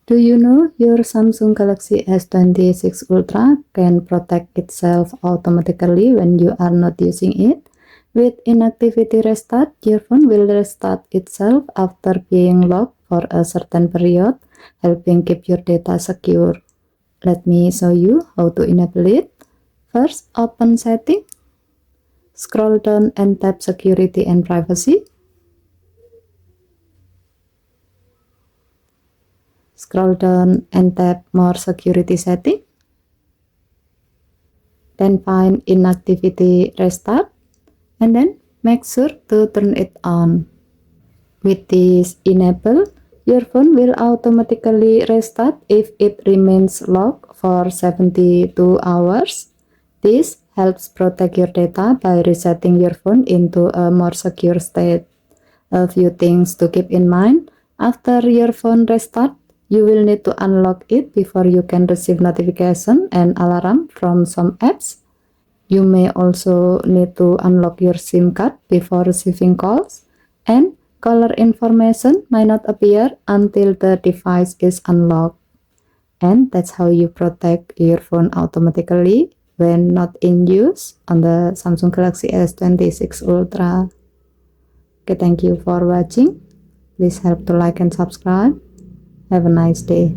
Do you know your Samsung Galaxy S26 Ultra can protect itself automatically when you are not using it? With Inactivity Restart, your phone will restart itself after being locked for a certain period, helping keep your data secure. Let me show you how to enable it. First, open Settings, scroll down and tap Security and Privacy. Scroll down and tap More Security Settings. Then find Inactivity Restart and then make sure to turn it on. With this enabled, your phone will automatically restart if it remains locked for 72 hours. This helps protect your data by resetting your phone into a more secure state. A few things to keep in mind. After your phone restart, you will need to unlock it before you can receive notification and alarm from some apps. You may also need to unlock your SIM card before receiving calls, and caller information might not appear until the device is unlocked. And that's how you protect your phone automatically when not in use on the Samsung Galaxy S26 Ultra. Okay, thank you for watching. Please help to like and subscribe. Have a nice day.